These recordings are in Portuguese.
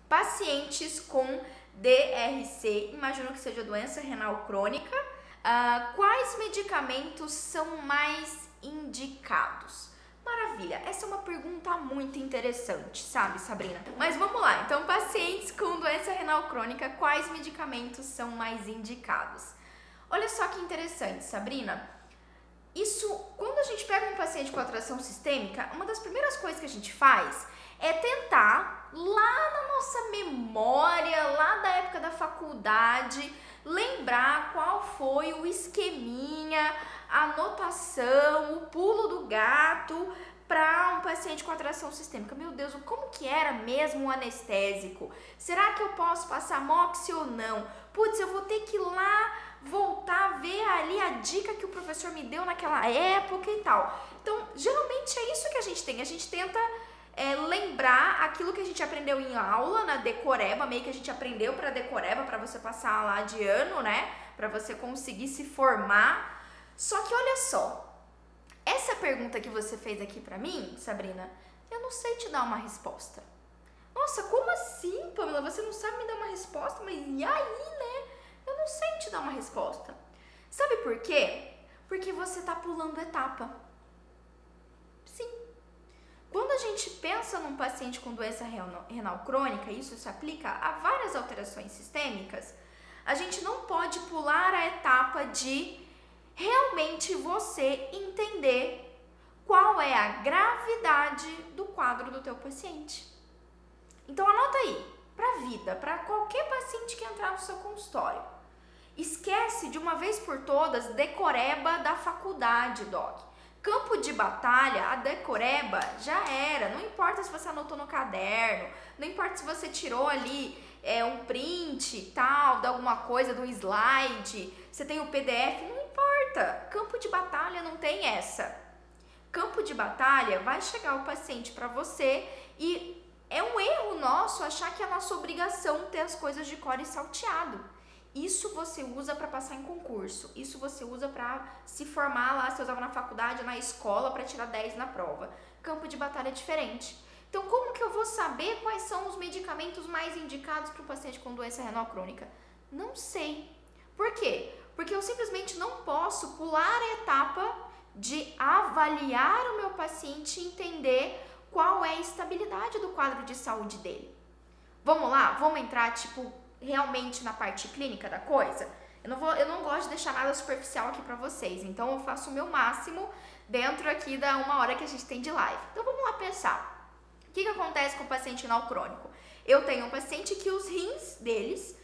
pacientes com DRC, imagino que seja doença renal crônica, quais medicamentos são mais indicados? Maravilha, essa é uma pergunta muito interessante, sabe, Sabrina? Mas vamos lá, então, pacientes com doença renal crônica, quais medicamentos são mais indicados? Olha só que interessante, Sabrina. Quando a gente pega um paciente com atração sistêmica, uma das primeiras coisas que a gente faz é tentar, lá na nossa memória, lá da época da faculdade, lembrar qual foi o esqueminha, a anotação, o pulo do gato para um paciente com atração sistêmica. Meu Deus, como que era mesmo o anestésico? Será que eu posso passar moxi ou não? Putz, eu vou ter que ir lá voltar a ver ali a dica que o professor me deu naquela época e tal. Então, geralmente é isso que a gente tem. A gente tenta lembrar aquilo que a gente aprendeu em aula, na decoreba, meio que a gente aprendeu para decoreba, para você passar lá de ano, né? Para você conseguir se formar. Só que olha só, essa pergunta que você fez aqui para mim, Sabrina, eu não sei te dar uma resposta. Nossa, como assim, Pamela? Você não sabe me dar uma resposta? Mas e aí, né? Eu não sei te dar uma resposta. Sabe por quê? Porque você tá pulando etapa. Sim. Quando a gente pensa num paciente com doença renal crônica, isso se aplica a várias alterações sistêmicas, a gente não pode pular a etapa de realmente você entender qual é a gravidade do quadro do teu paciente. Então anota aí, para a vida, para qualquer paciente que entrar no seu consultório, esquece de uma vez por todas decoreba da faculdade, doc. Campo de batalha, a decoreba já era, não importa se você anotou no caderno, não importa se você tirou ali um print tal, de alguma coisa, de um slide, você tem o PDF, não importa, campo de batalha não tem essa. Campo de batalha vai chegar o paciente para você e é um erro nosso achar que é a nossa obrigação ter as coisas de cor e salteado. Isso você usa para passar em concurso, isso você usa para se formar lá, você usava na faculdade, na escola, para tirar 10 na prova. Campo de batalha é diferente. Então, como que eu vou saber quais são os medicamentos mais indicados para o paciente com doença renal crônica? Não sei. Por quê? Porque eu simplesmente não posso pular a etapa de avaliar o meu paciente e entender qual é a estabilidade do quadro de saúde dele. Vamos lá? Vamos entrar, realmente na parte clínica da coisa? Eu não gosto de deixar nada superficial aqui para vocês, então eu faço o meu máximo dentro aqui da 1 hora que a gente tem de live. Então vamos lá pensar. O que acontece com o paciente renal crônico? Eu tenho um paciente que os rins deles,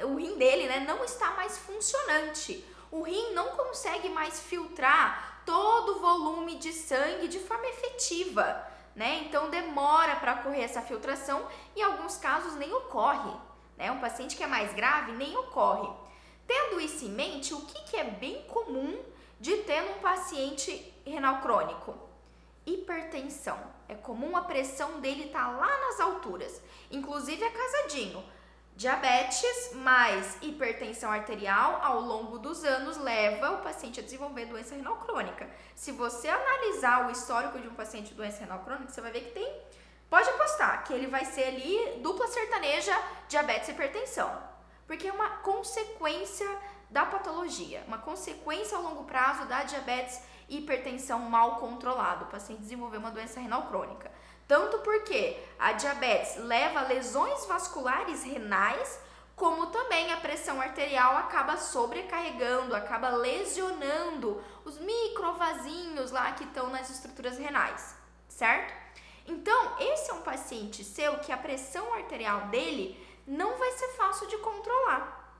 o rim dele, né, não está mais funcionante. O rim não consegue mais filtrar todo o volume de sangue de forma efetiva, né? Então demora para ocorrer essa filtração e em alguns casos nem ocorre. Um paciente que é mais grave nem ocorre. Tendo isso em mente, o que é bem comum de ter num paciente renal crônico? Hipertensão. É comum a pressão dele estar lá nas alturas, inclusive é casadinho. Diabetes mais hipertensão arterial ao longo dos anos leva o paciente a desenvolver doença renal crônica. Se você analisar o histórico de um paciente de doença renal crônica, você vai ver que pode apostar que ele vai ser ali dupla sertaneja, diabetes e hipertensão. Porque é uma consequência da patologia, uma consequência ao longo prazo da diabetes e hipertensão mal controlado. O paciente desenvolveu uma doença renal crônica. Tanto porque a diabetes leva a lesões vasculares renais, como também a pressão arterial acaba sobrecarregando, acaba lesionando os microvasinhos lá que estão nas estruturas renais, certo? Então, esse é um paciente seu que a pressão arterial dele não vai ser fácil de controlar.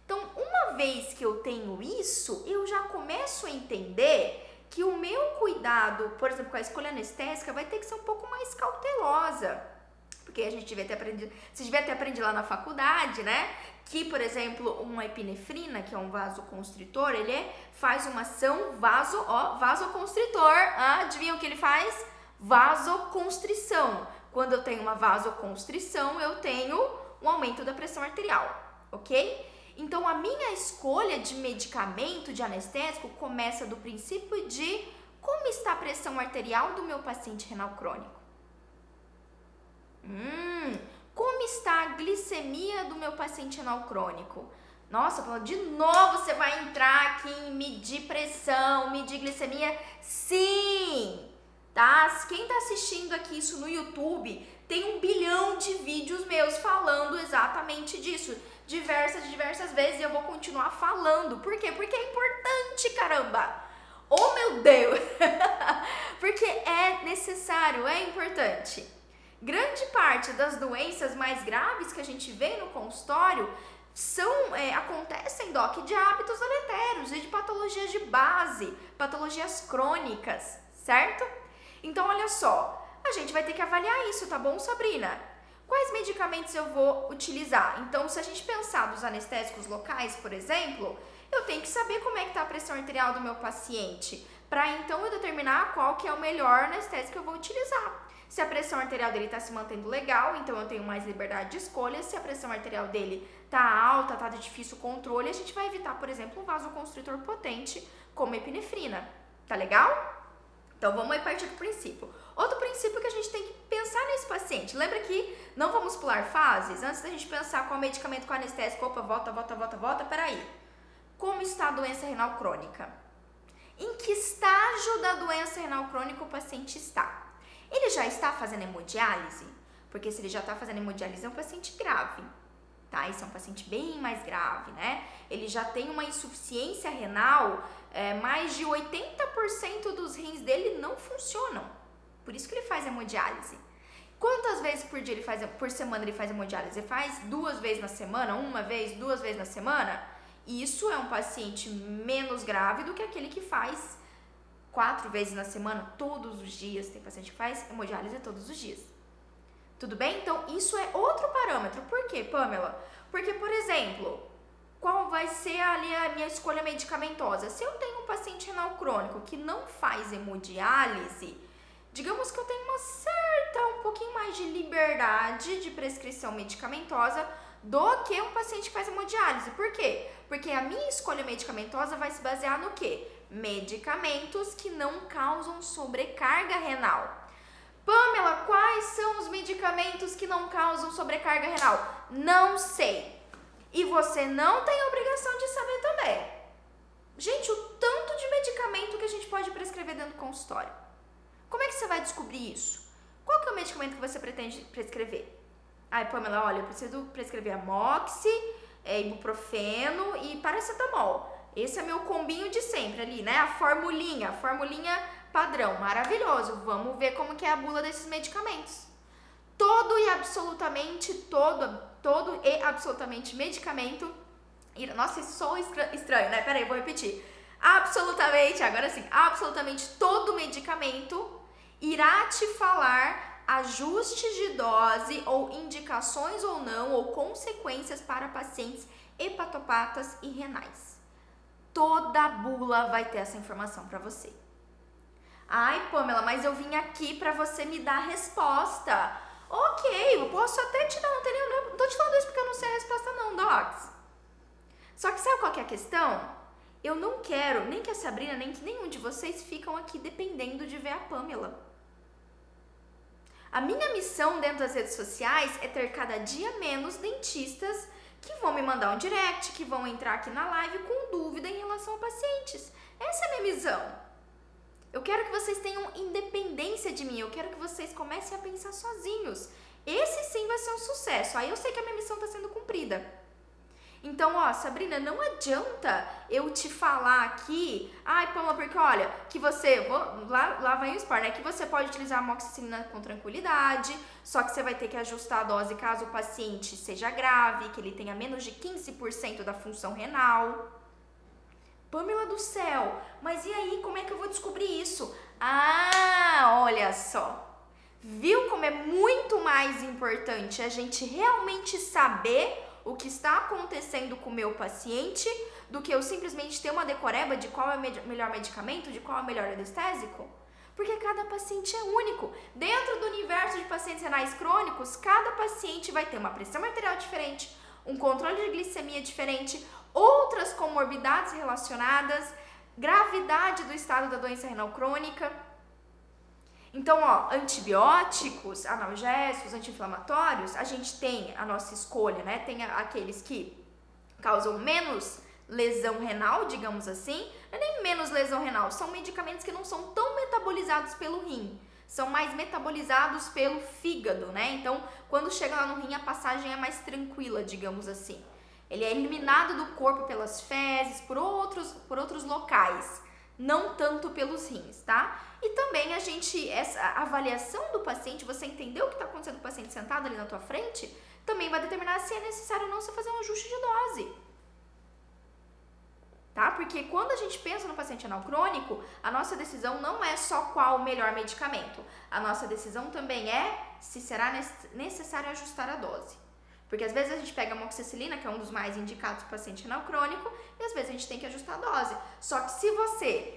Então, uma vez que eu tenho isso, eu já começo a entender que o meu cuidado, por exemplo, com a escolha anestésica, vai ter que ser um pouco mais cautelosa. Porque a gente devia ter aprendido, você devia ter aprendido lá na faculdade, né? Que, por exemplo, uma epinefrina, que é um vasoconstritor, ele faz uma ação vasoconstritor. Adivinha o que ele faz? Vasoconstrição. Quando eu tenho uma vasoconstrição, eu tenho um aumento da pressão arterial, ok? Então, a minha escolha de medicamento, de anestésico, começa do princípio de como está a pressão arterial do meu paciente renal crônico. Como está glicemia do meu paciente renal crônico. Nossa, Paula, de novo você vai entrar aqui em medir pressão, medir glicemia? Sim! Tá? Quem tá assistindo aqui isso no YouTube, tem 1 bilhão de vídeos meus falando exatamente disso. Diversas vezes, e eu vou continuar falando. Por quê? Porque é importante, caramba! Oh, meu Deus! Porque é necessário, é importante. Grande parte das doenças mais graves que a gente vê no consultório acontecem, Doc, de hábitos deletérios e de patologias de base, patologias crônicas, certo? Então, olha só, a gente vai ter que avaliar isso, tá bom, Sabrina? Quais medicamentos eu vou utilizar? Então, se a gente pensar dos anestésicos locais, por exemplo, eu tenho que saber como é que tá a pressão arterial do meu paciente, para então eu determinar qual que é o melhor anestésico que eu vou utilizar. Se a pressão arterial dele está se mantendo legal, então eu tenho mais liberdade de escolha. Se a pressão arterial dele tá alta, tá de difícil controle, a gente vai evitar, por exemplo, um vasoconstritor potente como epinefrina. Tá legal? Então vamos aí partir do princípio. Outro princípio que a gente tem que pensar nesse paciente. Lembra que não vamos pular fases? Antes da gente pensar qual medicamento, qual anestésico, opa, volta, peraí. Como está a doença renal crônica? Em que estágio da doença renal crônica o paciente está? Ele já está fazendo hemodiálise? Porque se ele já está fazendo hemodiálise, é um paciente grave, tá? Esse é um paciente bem mais grave, né? Ele já tem uma insuficiência renal, mais de 80% dos rins dele não funcionam. Por isso que ele faz hemodiálise. Quantas vezes por semana ele faz hemodiálise? Ele faz 2 vezes na semana, 1 vez, 2 vezes na semana? Isso é um paciente menos grave do que aquele que faz 4 vezes na semana, todos os dias. Tem paciente que faz hemodiálise todos os dias. Tudo bem? Então, isso é outro parâmetro. Por quê, Pamela? Porque, por exemplo, qual vai ser ali a minha escolha medicamentosa? Se eu tenho um paciente renal crônico que não faz hemodiálise, digamos que eu tenho um pouquinho mais de liberdade de prescrição medicamentosa do que um paciente que faz hemodiálise. Por quê? Porque a minha escolha medicamentosa vai se basear no quê? Medicamentos que não causam sobrecarga renal. Pamela, quais são os medicamentos que não causam sobrecarga renal? Não sei. E você não tem obrigação de saber também. Gente, o tanto de medicamento que a gente pode prescrever dentro do consultório. Como é que você vai descobrir isso? Qual que é o medicamento que você pretende prescrever? Ai, Pamela, olha, eu preciso prescrever Amoxi, ibuprofeno e paracetamol. Esse é meu combinho de sempre ali, né? A formulinha padrão, maravilhoso. Vamos ver como que é a bula desses medicamentos. Todo e absolutamente medicamento. Nossa, isso soa estranho, né? Peraí, vou repetir. Absolutamente todo medicamento irá te falar ajustes de dose ou indicações ou não, ou consequências para pacientes hepatopatas e renais. Toda bula vai ter essa informação para você. Ai, Pamela, mas eu vim aqui para você me dar a resposta. Ok, eu posso até te dar, não tô te falando isso porque eu não sei a resposta não, Docs. Só que sabe qual que é a questão? Eu não quero nem que a Sabrina, nem que nenhum de vocês ficam aqui dependendo de ver a Pamela. A minha missão dentro das redes sociais é ter cada dia menos dentistas que vão me mandar um direct, que vão entrar aqui na live com dúvida em relação a pacientes. Essa é a minha missão. Eu quero que vocês tenham independência de mim, eu quero que vocês comecem a pensar sozinhos. Esse sim vai ser um sucesso, aí eu sei que a minha missão está sendo cumprida. Então, Sabrina, não adianta eu te falar aqui, ai, Pamela, porque olha, que você, lá vai o spoiler, né? Que você pode utilizar a amoxicilina com tranquilidade, só que você vai ter que ajustar a dose caso o paciente seja grave, que ele tenha menos de 15% da função renal. Pamela do céu, mas e aí, como é que eu vou descobrir isso? Olha só, viu como é muito mais importante a gente realmente saber o que está acontecendo com o meu paciente do que eu simplesmente ter uma decoreba de qual é o melhor medicamento, de qual é o melhor anestésico? Porque cada paciente é único. Dentro do universo de pacientes renais crônicos, cada paciente vai ter uma pressão arterial diferente, um controle de glicemia diferente, outras comorbidades relacionadas, gravidade do estado da doença renal crônica. Então, ó, antibióticos, analgésicos, anti-inflamatórios, a gente tem a nossa escolha, né? Tem aqueles que causam menos lesão renal, digamos assim, não é nem menos lesão renal, são medicamentos que não são tão metabolizados pelo rim, são mais metabolizados pelo fígado, né? Então, quando chega lá no rim, a passagem é mais tranquila, digamos assim. Ele é eliminado do corpo pelas fezes, por outros locais, não tanto pelos rins, tá? E também essa avaliação do paciente, você entender o que está acontecendo com o paciente sentado ali na tua frente, também vai determinar se é necessário ou não você fazer um ajuste de dose. Tá? Porque quando a gente pensa no paciente renal crônico, a nossa decisão não é só qual o melhor medicamento. A nossa decisão também é se será necessário ajustar a dose. Porque às vezes a gente pega a amoxicilina, que é um dos mais indicados para o paciente renal crônico, e às vezes a gente tem que ajustar a dose. Só que se você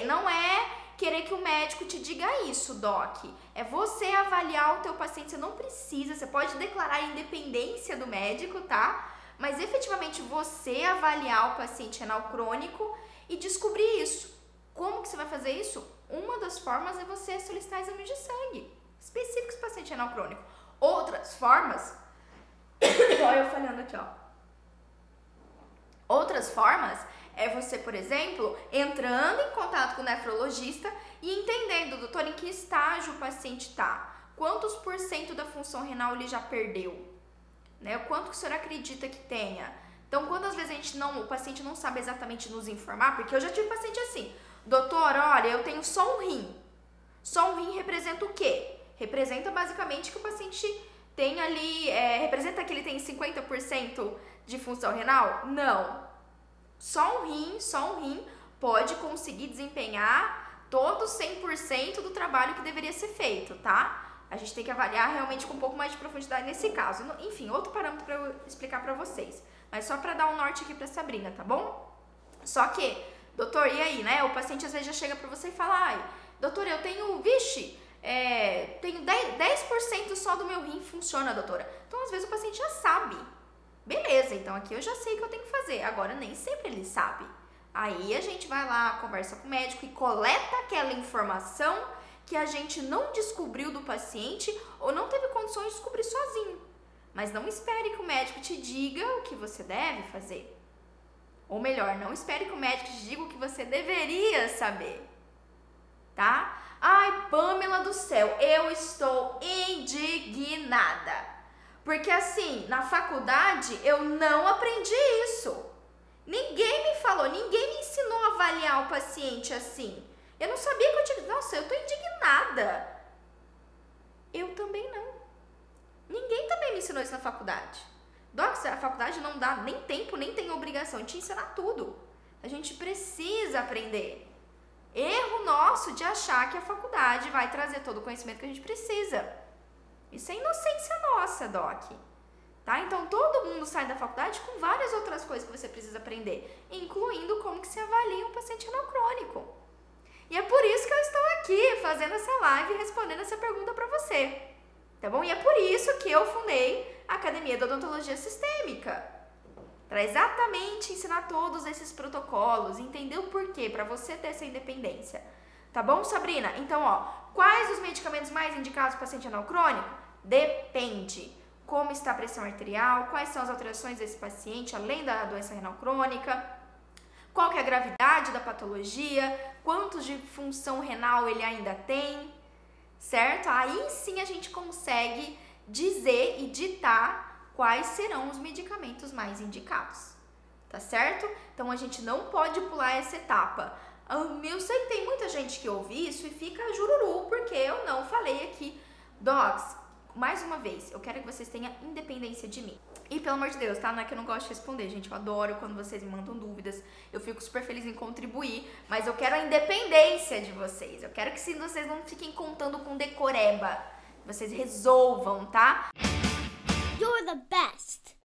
não é querer que o médico te diga isso, doc. É você avaliar o teu paciente, você não precisa, você pode declarar a independência do médico, tá? Mas efetivamente você avaliar o paciente renal crônico e descobrir isso. Como que você vai fazer isso? Uma das formas é você solicitar exames de sangue específicos para o paciente renal crônico. Outras formas, olha eu falhando aqui, ó. Outras formas é você, por exemplo, entrando em contato com o nefrologista e entendendo, doutor, em que estágio o paciente está, quantos % da função renal ele já perdeu. Né? Quanto que o senhor acredita que tenha? Então, quantas vezes o paciente não sabe exatamente nos informar, porque eu já tive paciente assim, doutor, olha, eu tenho só um rim. Só um rim representa o quê? Representa basicamente que o paciente tem ali, representa que ele tem 50% de função renal? Não. Só um rim pode conseguir desempenhar todo 100% do trabalho que deveria ser feito, tá? A gente tem que avaliar realmente com um pouco mais de profundidade nesse caso. Enfim, outro parâmetro para eu explicar para vocês. Mas só para dar um norte aqui para Sabrina, tá bom? Só que, doutor, e aí, né? O paciente às vezes já chega para você e fala, ai, doutor, eu tenho, tenho 10% só do meu rim funciona, doutora. Então, às vezes o paciente já sabe. Beleza, então aqui eu já sei o que eu tenho que fazer. Agora, nem sempre ele sabe. Aí a gente vai lá, conversa com o médico e coleta aquela informação que a gente não descobriu do paciente ou não teve condições de descobrir sozinho. Mas não espere que o médico te diga o que você deve fazer. Ou melhor, não espere que o médico te diga o que você deveria saber. Tá? Ai, Pamela do céu, eu estou indignada. Porque assim, na faculdade eu não aprendi isso. Ninguém me falou, ninguém me ensinou a avaliar o paciente assim. Eu não sabia que eu tinha... Nossa, eu tô indignada. Eu também não. Ninguém também me ensinou isso na faculdade. Docs, a faculdade não dá nem tempo, nem tem obrigação de te ensinar tudo. A gente precisa aprender. Erro nosso de achar que a faculdade vai trazer todo o conhecimento que a gente precisa. Isso é inocência nossa, Doc. Tá? Então, todo mundo sai da faculdade com várias outras coisas que você precisa aprender, incluindo como que se avalia um paciente renal crônico. E é por isso que eu estou aqui fazendo essa live e respondendo essa pergunta para você, tá bom? E é por isso que eu fundei a Academia da Odontologia Sistêmica, para exatamente ensinar todos esses protocolos, entender o porquê, para você ter essa independência, tá bom, Sabrina? Então, ó, quais os medicamentos mais indicados para paciente renal crônico? Depende. Como está a pressão arterial, quais são as alterações desse paciente, além da doença renal crônica, qual que é a gravidade da patologia, quantos de função renal ele ainda tem, certo? Aí sim a gente consegue dizer e ditar quais serão os medicamentos mais indicados, tá certo? Então a gente não pode pular essa etapa. Eu sei que tem muita gente que ouve isso e fica jururu, porque eu não falei aqui. Docs, mais uma vez, eu quero que vocês tenham independência de mim. E pelo amor de Deus, tá? Não é que eu não gosto de responder, gente. Eu adoro quando vocês me mandam dúvidas. Eu fico super feliz em contribuir. Mas eu quero a independência de vocês. Eu quero que vocês não fiquem contando com decoreba. Vocês resolvam, tá? You're the best!